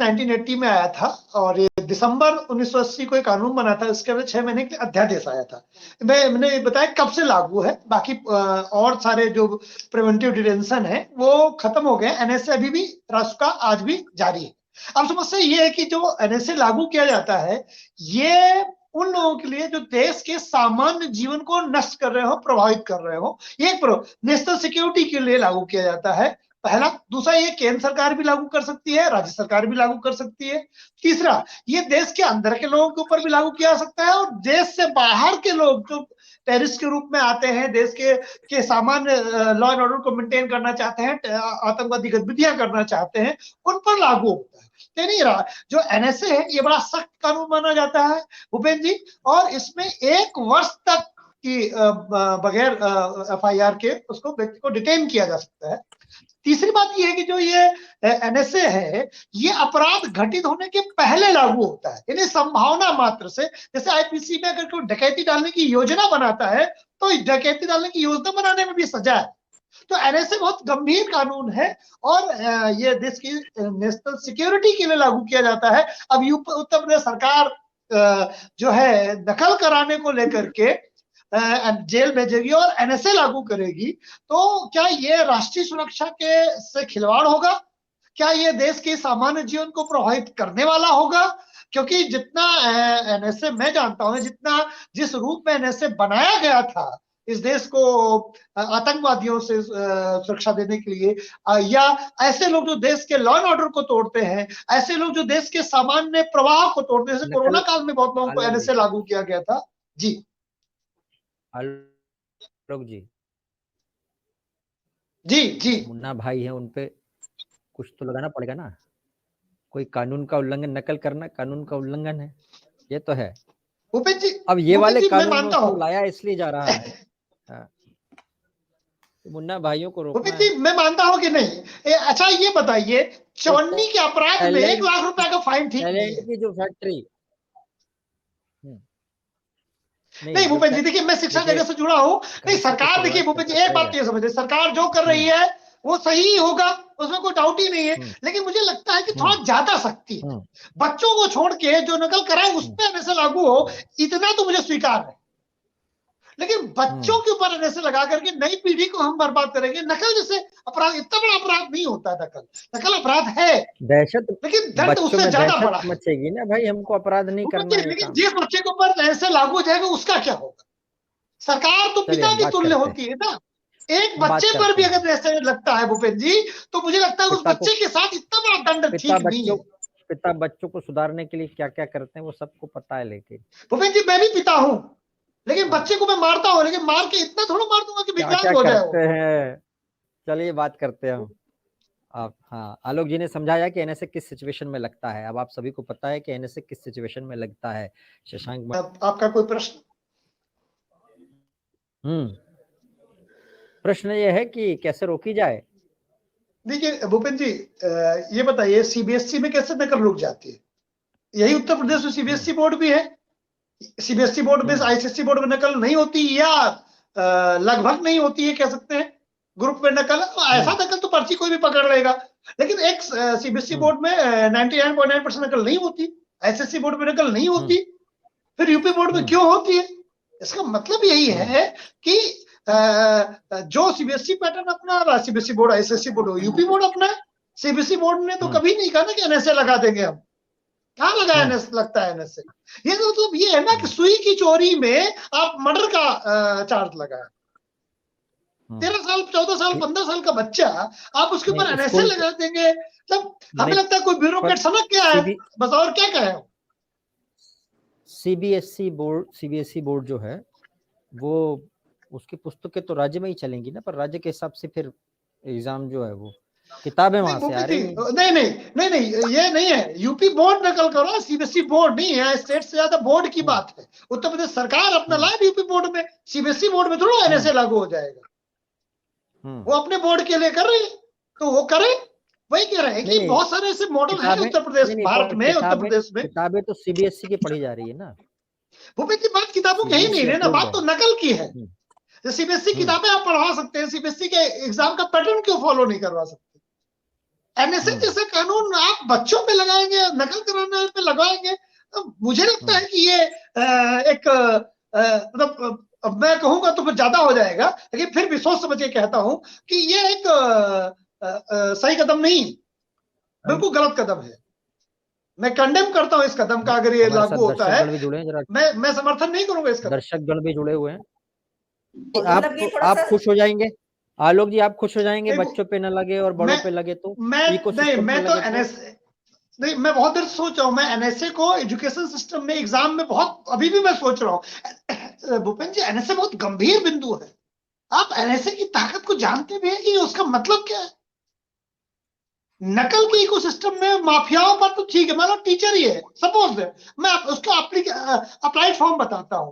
1980 में आया था और ये दिसंबर 1980 को एक कानून बना था, इसके बाद 6 महीने के अध्यादेश आया था। मैंने बताया कब से लागू है, बाकी और सारे जो प्रिवेंटिव डिटेंशन है वो खत्म हो गए। एनएसए अभी भी राष्ट्र का आज भी जारी है। अब समस्या ये है कि जो एनएसए लागू किया जाता है ये उन लोगों के लिए जो देश के सामान्य जीवन को नष्ट कर रहे हो, प्रभावित कर रहे हो, ये नेशनल सिक्योरिटी के लिए लागू किया जाता है। पहला। दूसरा, ये केंद्र सरकार भी लागू कर सकती है, राज्य सरकार भी लागू कर सकती है। तीसरा, ये देश के अंदर के लोगों के ऊपर भी लागू किया जा सकता है और देश से बाहर के लोग जो टेररिस्ट के रूप में आते हैं, देश के सामान्य लॉ एंड ऑर्डर को मेंटेन करना चाहते हैं, आतंकवादी गतिविधियां करना चाहते हैं, उन पर लागू होता है। नहीं रहा जो एनएसए है ये बड़ा सख्त कानून माना जाता है भूपेंद्र जी, और इसमें 1 वर्ष तक की बगैर एफआईआर के उसको व्यक्ति को डिटेन किया जा सकता है। तीसरी बात यह है कि जो ये एनएसए है ये अपराध घटित होने के पहले लागू होता है, यानी संभावना मात्र से। जैसे आईपीसी में अगर कोई डकैती डालने की योजना बनाता है तो डकैती डालने की योजना बनाने में भी सजा है। तो एनएसए बहुत गंभीर कानून है और ये देश की नेशनल सिक्योरिटी के लिए लागू किया जाता है। अब उत्तर प्रदेश सरकार जो है नकल कराने को लेकर के जेल भेजेगी और एनएसए लागू करेगी, तो क्या ये राष्ट्रीय सुरक्षा के से खिलवाड़ होगा? क्या ये देश के सामान्य जीवन को प्रभावित करने वाला होगा? क्योंकि जितना एनएसए मैं जानता हूं, जिस रूप में एनएसए बनाया गया था इस देश को आतंकवादियों से सुरक्षा देने के लिए, या ऐसे लोग जो देश के लॉ एंड ऑर्डर को तोड़ते हैं, ऐसे लोग जो देश के सामान्य प्रवाह को तोड़ते हैं, जैसे कोरोना काल में बहुत लोगों को एनएसए लागू किया गया था। जी आलोक जी, जी जी मुन्ना भाई है, उनपे कुछ तो लगाना पड़ेगा ना। कोई कानून का उल्लंघन, नकल करना कानून का उल्लंघन है, ये तो है। भूपेंद्र जी, अब ये वाले कानून में लाया इसलिए जा रहा है मुन्ना भाइयों को रोकना भूपेंद्र जी, मैं मानता हूं कि नहीं। अच्छा ये बताइए, चौन्नी के अपराध में 1 लाख रुपए का फाइन ठीक नहीं है? जो फैक्ट्री नहीं भूपेंद्र जी, देखिए मैं शिक्षा जगत से जुड़ा हूँ। नहीं सरकार, देखिए भूपेंद्र जी एक बात ये समझिए, सरकार जो कर रही है वो सही होगा, उसमें कोई डाउट ही नहीं है, लेकिन मुझे लगता है कि थोड़ा ज्यादा सख्ती, बच्चों को छोड़ के जो नकल कराए उस पर एनएसए लागू हो, इतना तो मुझे स्वीकार है। लेकिन बच्चों के ऊपर एनएसए लगा करके नई पीढ़ी को हम बर्बाद करेंगे। नकल जैसे अपराध इतना बड़ा अपराध नहीं होता, नकल अपराध है, दहशत, लेकिन दंड उससे ज्यादा बड़ा मचेगी ना भाई, हमको अपराध नहीं करना है। लेकिन जिस बच्चे के ऊपर एनएसए लागू हो जाएगा उसका क्या होगा? सरकार तो पिता की तुल्य होती है ना। एक बच्चे पर भी अगर ऐसे लगता है भूपेंद्र जी, तो मुझे लगता है उस बच्चे के साथ इतना बड़ा दंड ठीक नहीं है। पिता बच्चों को सुधारने के लिए क्या क्या करते हैं वो सबको पता है। लेकिन भूपेंद्र जी, मैं भी पिता हूँ, लेकिन बच्चे को मैं मारता हूँ, लेकिन मार के इतना थोड़ा मार दूंगा कि विकलांग हो जाए। चलिए बात करते हैं हम। आप, हाँ, आलोक जी ने समझाया कि एनएसए किस सिचुएशन में लगता है। अब आप सभी को पता है कि एनएसए किस सिचुएशन में लगता है। शशांक, आपका कोई प्रश्न? प्रश्न ये है कि कैसे रोकी जाए। देखिए भूपेंद्र जी, ये बताइए सीबीएसई में कैसे नकल रुक जाती है? यही उत्तर प्रदेश में सीबीएसई बोर्ड भी है। सीबीएसई बोर्ड में आईसीएसई बोर्ड में नकल नहीं होती या लगभग नहीं होती है, कह सकते हैं। ग्रुप में नकल, ऐसा नकल तो पर्ची कोई भी पकड़ लेगा, लेकिन एक सीबीएसई बोर्ड में 99.9% नकल नहीं होती, आईसीएसई बोर्ड में नकल नहीं होती, फिर यूपी बोर्ड में क्यों होती है? इसका मतलब यही है कि जो सीबीएसई पैटर्न अपना रहा, CBSE board, ICSE board, UP board अपना है। सीबीएसई बोर्ड ने तो कभी नहीं कहा ना कि एनएसए लगा देंगे हम। कहाँ लगा एनएसए, लगता है एनएसए? ये तो मतलब ये है ना कि सुई की चोरी में आप मर्डर का चार्ज लगाए। 13 साल, 14 साल, 15 साल का बच्चा आप उसके ऊपर एनएसए लगा देंगे, मतलब हमें लगता है कोई ब्यूरोक्रेट समझ गया है बस, और क्या कहें। सीबीएसई बोर्ड जो है वो, उसकी पुस्तकें तो राज्य में ही चलेंगी ना, पर राज्य के हिसाब से फिर एग्जाम जो है वो किताबें वहां से आ रही। नहीं, ये नहीं है। यूपी बोर्ड नकल करो, सीबीएसई बोर्ड नहीं है। स्टेट से ज्यादा बोर्ड की बात है। उत्तर प्रदेश सरकार अपना लाए यूपी बोर्ड में, सीबीएसई बोर्ड में थोड़ा एनएसए लागू हो जाएगा। वो अपने बोर्ड के लिए कर रहे हैं तो वो करे। वही कह रहे हैं कि बहुत सारे ऐसे मॉडल हैं उत्तर प्रदेश, भारत में, उत्तर प्रदेश में। किताबें तो सीबीएसई की पढ़ी जा रही है ना भूपेंद्र जी, बात किताबों की ही नहीं है ना, बात तो नकल की है। सीबीएसई किताबें आप पढ़वा सकते हैं, सीबीएसई के एग्जाम का पैटर्न क्यों फॉलो नहीं करवा सकते? एनएसए जैसे कानून आप बच्चों पे लगाएंगे, नकल कराने पे लगाएंगे, तो मुझे लगता है कि ये एक मतलब अब मैं कहूंगा तो फिर ज्यादा हो जाएगा, लेकिन फिर भी सोच समझ के कहता हूं कि ये एक सही कदम नहीं, बिल्कुल गलत कदम है। मैं कंडेम करता हूं इस कदम का, अगर ये हमारे साथ लागू होता है। दर्शकगण भी जुड़े हैं, जरा मैं समर्थन नहीं करूंगा इस कदम। दर्शकगण भी जुड़े हुए हैं। मतलब ये थोड़ा आप सा खुश हो जाएंगे आलोक जी, आप खुश हो जाएंगे देखो, बच्चों पे न लगे और बड़ों पे लगे तो, नहीं, इकोसिस्टम पे मैं तो लगे तो? एनएसए नहीं, मैं बहुत देर सोच रहा हूं, मैं एनएसए को एजुकेशन सिस्टम में एग्जाम में बहुत अभी भी मैं सोच रहा हूं। भूपेंद्र जी, एनएसए बहुत गंभीर बिंदु है। आप एनएसए की ताकत को जानते भी हैं कि उसका मतलब क्या है? नकल के इकोसिस्टम में माफियाओं पर तो ठीक है, मान लो टीचर ही है, सपोज मैं उसका अप्लाइड फॉर्म बताता हूं।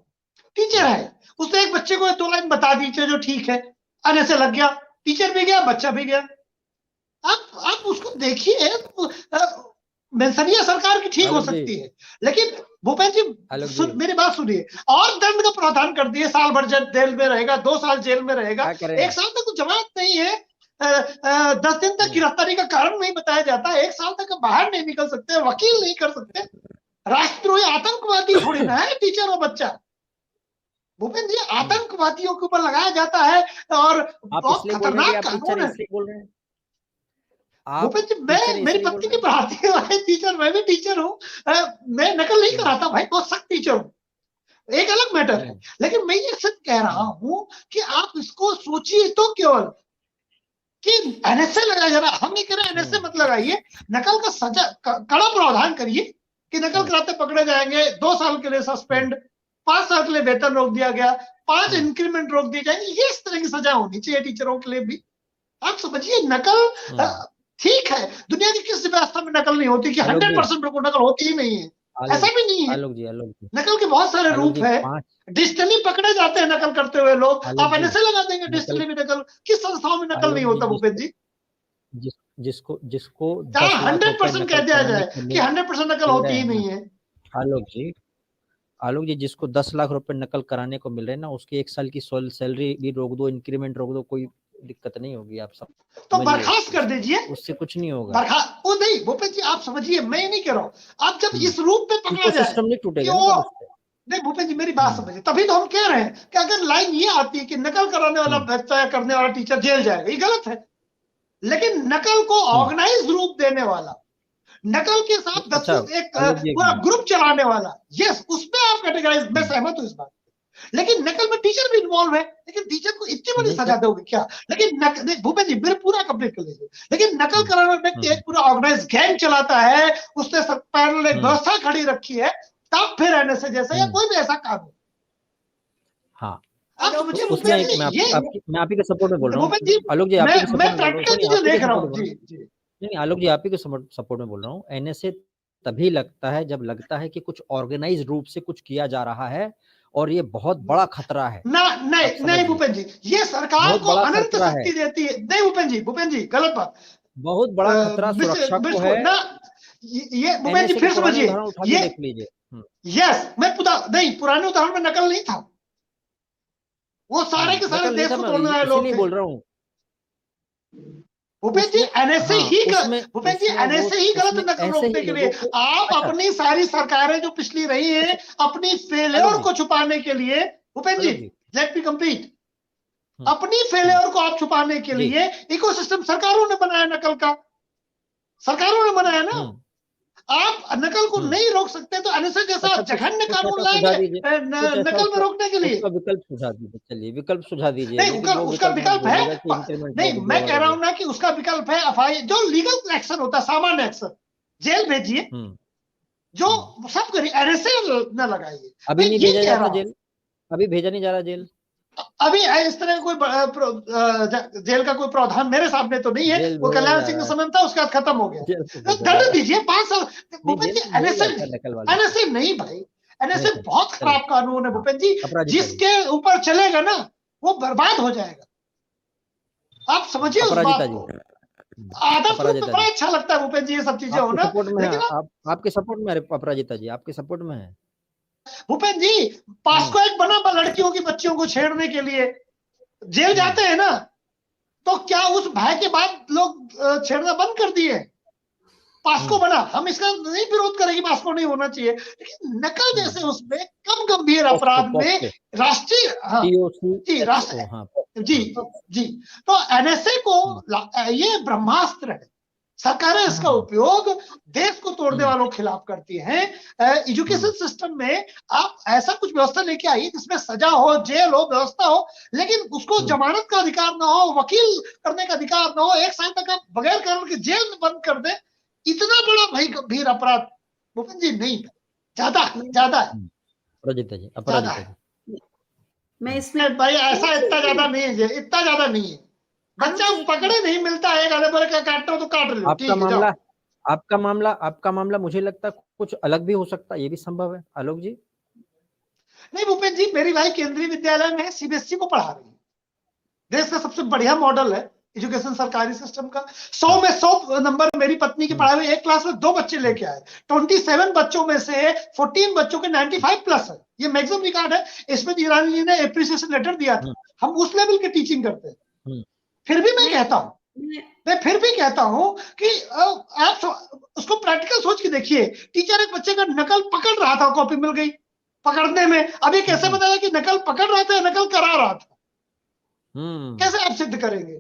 टीचर है, उसने एक बच्चे को 2 लाइन बता दी जो ठीक है, एनएसए लग गया, टीचर भी गया, बच्चा भी गया। आप उसको देखिए, मेंशनिया सरकार की ठीक हो सकती है, लेकिन भूपेंद्र जी मेरी बात सुनिए, और दंड का प्रावधान कर दिए, साल भर जेल में रहेगा, 2 साल जेल में रहेगा, 1 साल तक तो जमानत नहीं है, 10 दिन तक गिरफ्तारी का कारण नहीं बताया जाता, 1 साल तक बाहर नहीं निकल सकते, वकील नहीं कर सकते। राष्ट्रद्रोही आतंकवादी थोड़ी ना है टीचर और बच्चा। भूपेंद्र जी, आतंकवादियों के ऊपर लगाया जाता है, और बहुत खतरनाक कानून है। भूपेंद्र जी, मेरी पत्नी भी पढ़ाती है टीचर, मैं भी टीचर हूँ, मैं नकल नहीं कराता भाई, बहुत सख्त टीचर हूँ, एक अलग मैटर है। लेकिन मैं ये सिर्फ कह रहा हूं कि आप इसको सोचिए तो केवल कि एनएसए लगाया जा रहा, हम नहीं कह रहे एनएसए मत लगाइए, नकल का सजा कड़ा प्रावधान करिए कि नकल कराते पकड़े जाएंगे, 2 साल के लिए सस्पेंड, 5 साल के लिए वेतन रोक दिया गया, 5 इंक्रीमेंट रोक दिए जाएंगे, ये इस तरह की सजा होनी चाहिए टीचरों के लिए भी। आप समझिए, नकल ठीक है, दुनिया की किसी व्यवस्था में नकल नहीं होती कि 100% नकल होती ही नहीं है, ऐसा भी नहीं है। आलोक जी नकल के बहुत सारे रूप है, डिजिटली पकड़े जाते हैं नकल करते हुए लोग, आप एनएसए लगा देंगे डिजिटली भी नकल, किस संस्थाओं में नकल नहीं होता भूपेंद्र जी? जिसको 100% कह दिया जाए कि 100% नकल होती ही नहीं है। आलोक जी जिसको 10 लाख रुपए नकल कराने को मिल रहे हैं ना, उसकी 1 साल की सैलरी भी रोक दो, इंक्रीमेंट रोक दो, कोई दिक्कत नहीं होगी। आप सब तो बर्खास्त कर दीजिए, उससे कुछ नहीं होगा। वो नहीं भूपेंद्र जी, आप समझिए, मैं नहीं कह रहा हूँ, आप जब इस रूप में पकड़ा जाए, सिस्टम नहीं टूटेगा नहीं भूपेंद्र जी मेरी बात समझिए, तभी तो हम कह रहे हैं कि अगर लाइन ये आती है कि नकल कराने वाला बच्चा या करने वाला टीचर जेल जाएगा, ये गलत है। लेकिन नकल को ऑर्गेनाइज रूप देने वाला, नकल के साथ एक पूरा ग्रुप चलाने वाला, यस, उसमें आप कैटेगराइज, मैं सहमत हूं इस बात। लेकिन नकल में टीचर भी इन्वॉल्व है, लेकिन टीचर को इतनी बड़ी सजा दोगे क्या? लेकिन भूपेंद्र जी मेरे पूरा कंप्लीट कर लीजिए, लेकिन नकल कराने वाला व्यक्ति एक पूरा ऑर्गेनाइज गैंग चलाता है, उसने पैरेलल एक व्यवस्था खड़ी रखी है, तब फिर एनएसए जैसा या कोई भी ऐसा कानून। हाँ, आप समझिए, मैं आप ही के सपोर्ट में बोल रहा हूँ आलोक जी, आप ही के सपोर्ट में बोल रहा हूँ। नहीं आलोक जी, आप ही के सपोर्ट में बोल रहा हूँ। एनएसए तभी लगता है जब लगता है कि कुछ ऑर्गेनाइज रूप से कुछ किया जा रहा है और ये बहुत बड़ा खतरा है। नहीं भूपेंद्र जी, ये सरकार को अनंत शक्ति देती है। नहीं भूपेंद्र जी गलत बात, बहुत बड़ा खतरा सुरक्षा को है ना, ये भूपेंद्र जी फिर समझिए, ये देख लीजिए। यस, मैं पुराने उदाहरण में नकल नहीं था, वो सारे के सारे देश को तोड़ने वाले लोग थे। बोल रहा हूँ भूपेंद्र जी, एनएसए ही गलत नकल रोकने के लिए। आप अपनी सारी सरकारें जो पिछली रही हैं, अपनी फेलियर को छुपाने के लिए, भूपेंद्र जी लेट मी कंप्लीट, अपनी फेलियर को आप छुपाने के लिए इकोसिस्टम सरकारों ने बनाया, नकल का सरकारों ने बनाया ना। आप नकल को नहीं रोक सकते तो एनएसए जैसा जघन्य कानून लाएंगे नकल में रोकने के लिए। विकल्प सुझा दीजिए, चलिए विकल्प सुझा दीजिए। नहीं, उसका विकल्प है, नहीं मैं कह रहा हूं ना कि उसका विकल्प है एफआईआर, जो लीगल एक्शन होता है, सामान्य एक्शन, जेल भेजिए, जो सब करिए, एनएसए न लगाइए। अभी नहीं भेजा जाता जेल, अभी भेजा नहीं जा रहा जेल, अभी इस तरह कोई जेल का कोई प्रावधान मेरे सामने तो नहीं है। वो कल्याण सिंह समय में था, उसके बाद खत्म हो गया। दंड दीजिए 5 साल। एनएसए नहीं भाई, एनएसए बहुत खराब कानून है भूपेंद्र जी, जिसके ऊपर चलेगा ना वो बर्बाद हो जाएगा। आप समझिए उस बात को। आदर्श रूप में बड़ा अच्छा लगता है भूपेंद्र जी ये सब चीजें होना, लेकिन आपके सपोर्ट में, अपराजिता जी आपके सपोर्ट में है। भूपेंद्र जी, पास्को एक्ट बना लड़कियों की बच्चियों को छेड़ने के लिए, जेल जाते हैं ना, तो क्या उस भय के बाद लोग छेड़ना बंद कर दिए? पास्को बना, हम इसका नहीं विरोध करेंगे, पास्को नहीं होना चाहिए, लेकिन नकल जैसे उसमें कम गंभीर अपराध में राष्ट्रीय जी राष्ट्रीय जी तो एनएसए को ये ब्रह्मास्त्र है। सरकारें इसका उपयोग देश को तोड़ने वालों के खिलाफ करती हैं। एजुकेशन सिस्टम में आप ऐसा कुछ व्यवस्था लेके आइए जिसमें सजा हो, जेल हो, व्यवस्था हो, लेकिन उसको जमानत का अधिकार ना हो, वकील करने का अधिकार ना हो, 1 साल तक आप बगैर कारण के जेल में बंद कर दे। इतना बड़ा भाई गंभीर अपराध भूपेंद्र जी नहीं, ज्यादा है। अपराजिता जी मैं इसमें भाई ऐसा इतना ज्यादा नहीं है, इतना ज्यादा नहीं है। बच्चा पकड़े नहीं मिलता है, गले पर का काटो तो काट लो। आपका मामला मुझे लगता है कुछ अलग भी हो सकता है, ये भी संभव है आलोक जी। नहीं भूपेंद्र जी, मेरी भाई केंद्रीय विद्यालय में सीबीएसई को पढ़ा रही है, देश का सबसे बढ़िया मॉडल है एजुकेशन सरकारी सिस्टम का। 100 में 100 नंबर मेरी पत्नी के पढ़ाए हुए, एक क्लास में 2 बच्चे लेके आए, 27 बच्चों में से 14 बच्चों के 95 प्लस है, ये मैक्सिमम रिकॉर्ड है। इसमें ईरानी जी ने एप्रिसिएशन लेटर दिया था। हम उस लेवल की टीचिंग करते हैं। फिर भी मैं कहता हूं कि आप उसको प्रैक्टिकल सोच के देखिए। टीचर एक बच्चे का नकल पकड़ रहा था, कॉपी मिल गई पकड़ने में, अभी कैसे बताया कि नकल पकड़ रहा था, नकल करा रहा था? कैसे आप सिद्ध करेंगे?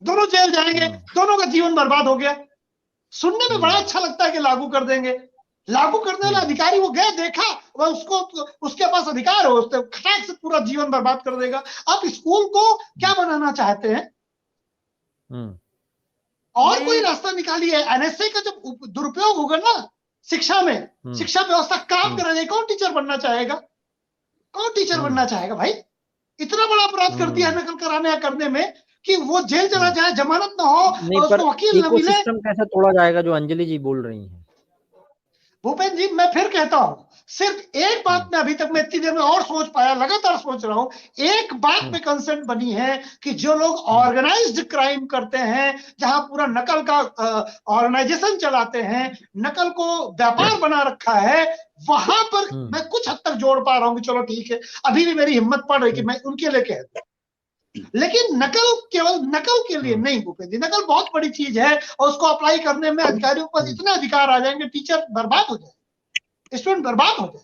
दोनों जेल जाएंगे, दोनों का जीवन बर्बाद हो गया। सुनने में बड़ा अच्छा लगता है कि लागू कर देंगे, लागू करने वाला अधिकारी वो गया, देखा, वह उसको उसके पास अधिकार हो, उसने खटाक से पूरा जीवन बर्बाद कर देगा। आप स्कूल को क्या बनाना चाहते हैं? और कोई रास्ता निकालिए। एनएसए का जब दुरुपयोग होगा ना शिक्षा में, शिक्षा व्यवस्था काम करेगी, कौन टीचर बनना चाहेगा? कौन टीचर बनना चाहेगा भाई? इतना बड़ा अपराध कर दिया नकल कराने या करने में कि वो जेल चला जाए, जमानत ना हो और उसको वकील न मिले। सिस्टम कैसे तोड़ा जाएगा जो अंजलि जी बोल रही हैं? भूपेंद्र जी, मैं फिर कहता हूं, सिर्फ एक बात में अभी तक मैं इतनी देर में और सोच पाया, लगातार सोच रहा हूं, एक बात में कंसर्न बनी है कि जो लोग ऑर्गेनाइज्ड क्राइम करते हैं, जहां पूरा नकल का ऑर्गेनाइजेशन चलाते हैं, नकल को व्यापार बना रखा है, वहां पर मैं कुछ हद तक जोड़ पा रहा हूं कि चलो ठीक है, अभी भी मेरी हिम्मत पड़ रही कि मैं उनके लिए कह दूं। लेकिन नकल केवल नकल के लिए नहीं भूपेंद्र जी, नकल बहुत बड़ी चीज है और उसको अप्लाई करने में अधिकारियों के पास इतने अधिकार आ जाएंगे, टीचर बर्बाद हो जाए, स्टूडेंट बर्बाद हो जाए।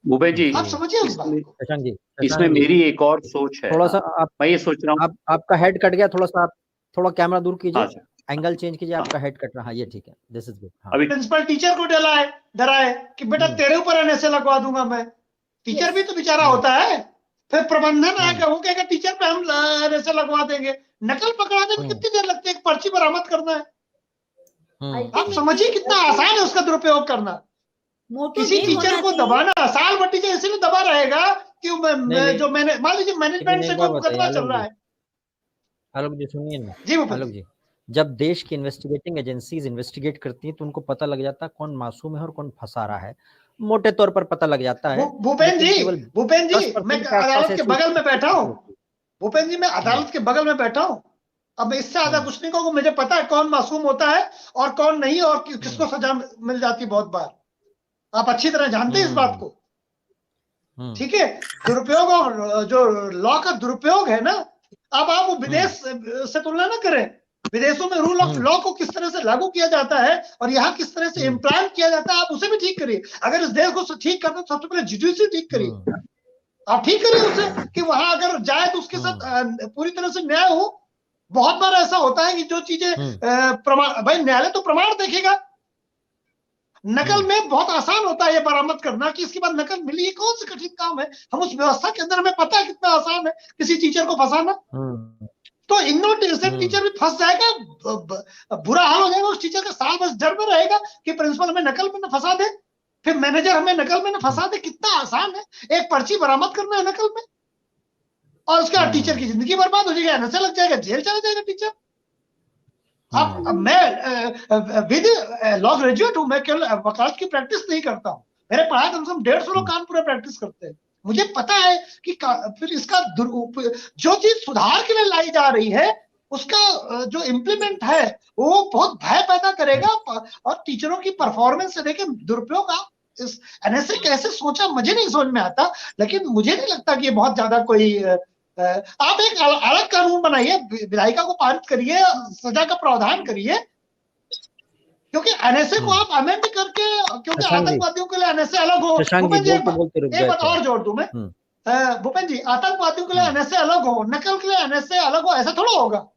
भूपेंद्र जी, आप समझिए उस बात को। इसमें मेरी एक और सोच है। थोड़ा सा मैं ये सोच रहा हूँ, आपका हेड कट गया, थोड़ा सा आप थोड़ा कैमरा दूर कीजिए, एंगल चेंज कीजिए, आपका हेड कट रहा है, ये ठीक है, दिस इज गुड। अभी प्रिंसिपल टीचर को डराए कि बेटा तेरे ऊपर एनएसए लगवा दूंगा मैं। टीचर भी तो बेचारा होता है। फिर प्रबंधन आएगा, वो कहेगा टीचर पे हम एनएसए लगवा देंगे। नकल पकड़ाने में कितनी देर लगती है? एक पर्ची बरामद करना है। आप समझिए कितना आसान है उसका दुरुपयोग करना। किसी टीचर को दबाना, साल भर टीचर इसीलिए दबा रहेगा कि जो मैंने मान लीजिए मैनेजमेंट से कोई मुकदमा चल रहा है। आलोक जी सुनिए ना जी आलोक जी, जब देश की इन्वेस्टिगेटिंग एजेंसीज इन्वेस्टिगेट करती हैं तो उनको पता लग जाता है कौन मासूम है और कौन फंसा रहा है, मोटे तौर पर पता लग जाता है। भूपेंद्र जी, मैं अदालत के बगल में बैठा हूँ। भूपेंद्र जी, मैं अदालत के बगल में बैठा हूँ। अब मैं इससे ज्यादा कुछ नहीं कहूँगा। मुझे पता है कौन मासूम होता है और कौन नहीं, और किसको सजा मिल जाती बहुत बार। आप अच्छी तरह जानते हैं इस बात को, ठीक है? दुरुपयोग और जो लॉ का दुरुपयोग है ना, अब आप वो विदेश से तुलना ना करें। विदेशों में रूल ऑफ लॉ को किस तरह से लागू किया जाता है और यहाँ किस तरह से इम्प्लांट किया जाता है, आप उसे भी ठीक करिए। अगर इस देश को ठीक करना तो सबसे पहले जुडिशरी ठीक करिए। आप ठीक करिए उसे कि वहां अगर जाए तो उसके साथ पूरी तरह से न्याय हो। बहुत बार ऐसा होता है कि जो चीजें प्रमाण, भाई न्यायालय तो प्रमाण देखेगा। नकल में बहुत आसान होता है ये बरामद करना कि इसके बाद नकल मिली, ये कौन सा कठिन काम है? हम उस व्यवस्था के अंदर, हमें पता है कितना आसान है किसी टीचर को फंसाना। तो इनोसेंट टीचर भी फंस जाएगा, बुरा हाल हो जाएगा उस टीचर का। साल बस डर में रहेगा कि प्रिंसिपल हमें नकल में न फंसा दे, फिर मैनेजर हमें नकल में न फंसा दे। कितना आसान है एक पर्ची बरामद करना है नकल में, और उसके बाद टीचर की जिंदगी बर्बाद हो जाएगी, नशा लग जाएगा, जेल चला जाएगा टीचर। अब मैं विद लॉ ग्रेजुएट हूं, मैं केवल वकालत की प्रैक्टिस नहीं करता हूं। मेरे पढ़ाए कम से कम 150 लोग कानपुर प्रैक्टिस करते हैं। मुझे पता है कि फिर इसका जो चीज सुधार के लिए लाई जा रही है उसका जो इम्प्लीमेंट है वो बहुत भय पैदा करेगा, और टीचरों की परफॉर्मेंस से लेकर दुरुपयोग। आप इस एनएसए कैसे सोचा मुझे नहीं समझ में आता, लेकिन मुझे नहीं लगता कि ये बहुत ज्यादा कोई आप एक अलग कानून बनाइए, विधायिका को पारित करिए, सजा का प्रावधान करिए, क्योंकि एनएसए को आप अमेंड करके, क्योंकि आतंकवादियों के लिए एनएसए अलग हो। भूपेन जी एक बात और जोड़ दूं मैं, भूपेन जी, आतंकवादियों के लिए एनएसए अलग हो, नकल के लिए एनएसए अलग हो, ऐसा थोड़ा होगा।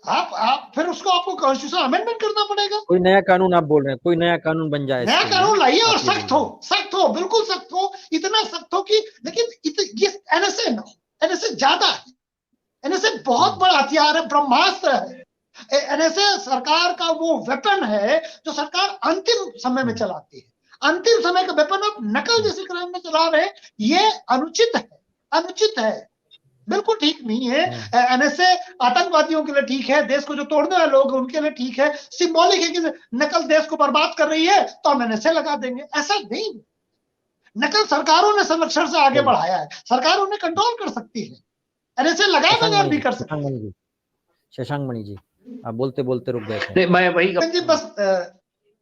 आप फिर उसको आपको कॉन्स्टिट्यूशन अमेंडमेंट करना पड़ेगा। कोई नया कानून आप बोल रहे हैं, कोई नया कानून बन जाए, नया कानून लाइए और सख्त हो, बिल्कुल सख्त हो, इतना सख्त हो कि, लेकिन ये एनएसए ज्यादा है, एनएसए बहुत बड़ा हथियार है, ब्रह्मास्त्र है। एनएसए सरकार का वो वेपन है जो सरकार अंतिम समय में चलाती है। अंतिम समय का वेपन आप नकल जैसे क्राइम में चला रहे हैं, ये अनुचित है, बिल्कुल ठीक नहीं है। एनएसए आतंकवादियों के लिए ठीक है, देश को जो तोड़ने वाले लोग उनके लिए ठीक है, सिंबॉलिक है कि नकल देश को बर्बाद कर रही है तो हम एनएसए लगा देंगे, ऐसा नहीं। नकल सरकारों ने संरक्षण से आगे बढ़ाया है, सरकार उन्हें कंट्रोल कर सकती है, एनएसए लगाए बगैर नहीं कर सकती। शशांक मणि जी, आप बोलते बोलते रुक गए थे। मैं वही जी बस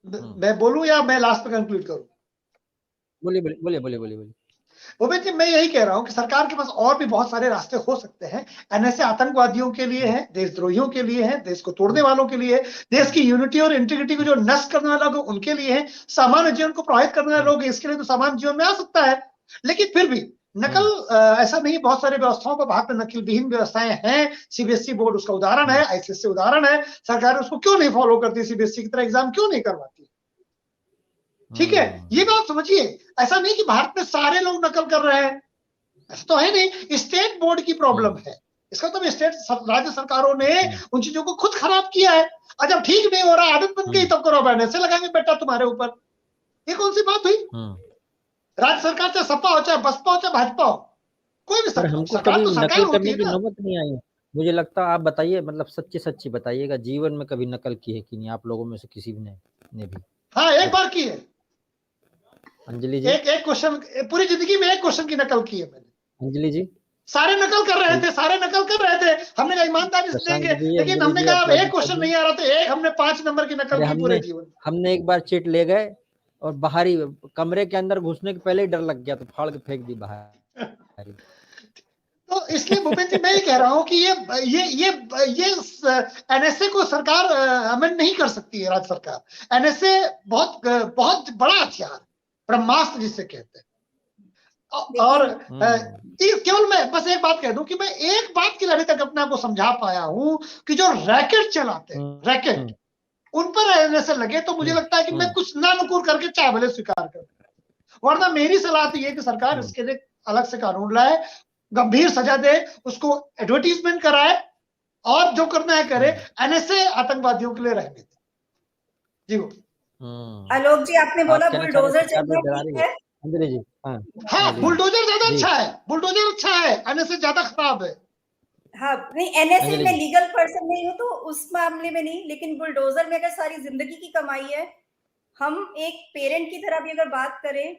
मैं बोलूं या मैं लास्ट में कंक्लूड करूं? बोलिए। भूपेश जी, मैं यही कह रहा हूं कि सरकार के पास और भी बहुत सारे रास्ते हो सकते हैं। एनएसए आतंकवादियों के लिए है, देशद्रोहियों के लिए है, देश को तोड़ने वालों के लिए है, देश की यूनिटी और इंटीग्रिटी को जो नष्ट करने वाला लोग उनके लिए है, सामान्य जीवन को प्रभावित करने वाले लोग इसके लिए तो सामान्य जीवन में आ सकता है। लेकिन फिर भी नकल ऐसा नहीं, बहुत सारी व्यवस्थाओं पर भारत में नकल विहीन व्यवस्थाएं हैं। सीबीएसई बोर्ड उसका उदाहरण है, आईसीएसई उदाहरण है। सरकार उसको क्यों नहीं फॉलो करती, सीबीएसई की तरह एग्जाम क्यों नहीं करवाती? ठीक है, ये बात समझिए। ऐसा नहीं कि भारत में सारे लोग नकल कर रहे हैं, ऐसा तो है नहीं। स्टेट बोर्ड की प्रॉब्लम है, इसका तो स्टेट राज्य सरकारों ने उन चीजों को खुद खराब किया है। और जब ठीक नहीं हो रहा, आदत बन गई, तब करो एनएसए लगाएंगे बेटा तुम्हारे ऊपर। ये कौन सी बात हुई? राज्य सरकार चाहे सपा हो, चाहे बसपा हो, चाहे भाजपा हो, कोई भी सरकार, हमको सरकार कभी तो सरकार नकल करने होती की है ना। नौबत नहीं आई है। मुझे लगता है आप बताइए, मतलब सच्ची बताइएगा, जीवन में कभी नकल की है कि नहीं आप लोगों में से किसी ने भी? हाँ, एक बार की है। अंजलि जी, एक क्वेश्चन, पूरी जिंदगी में एक क्वेश्चन की नकल की है मैंने। अंजलि जी, सारे नकल कर रहे थे, हमने कहा ईमानदारी से देंगे, लेकिन हमने कहा एक क्वेश्चन नहीं आ रहा था, एक हमने 5 नंबर की नकल की पूरे जीवन। हमने एक बार चिट ले गए और बाहरी कमरे के अंदर घुसने के पहले ही डर लग गया, तो फाड़ के फेंक दी बाहर। तो इसलिए भूपेन जी मैं ये कह रहा हूं कि ये एनएसए को सरकार अमेंड नहीं कर सकती है, राज्य सरकार। एनएसए बहुत बड़ा हथियार, ब्रह्मास्त्र जिसे कहते हैं। और केवल मैं बस एक बात कह दूं कि मैं एक बात के लिए अभी तक अपने आप को समझा पाया हूं कि जो रैकेट चलाते हैं, रैकेट, उन पर एनएसए लगे तो मुझे लगता है कि मैं कुछ ना नुकुर करके चाहे भले स्वीकार कर, वरना मेरी सलाह तो ये कि सरकार इसके लिए अलग से कानून लाए, गंभीर सजा दे, उसको एडवर्टीजमेंट कराए, और जो करना है करे। एनएसए आतंकवादियों के लिए रहने दे। जी वो आलोक जी, आपने बोला बुलडोजर चलना ठीक है। अंजलि जी, हाँ, बुलडोजर ज्यादा अच्छा है, बुलडोजर अच्छा है, एनएसए ज्यादा खराब है। हाँ नहीं, एनएसए में लीगल पर्सन नहीं हूं तो उस मामले में नहीं, लेकिन बुलडोजर में अगर सारी जिंदगी की कमाई है, हम एक पेरेंट की तरह भी अगर बात करें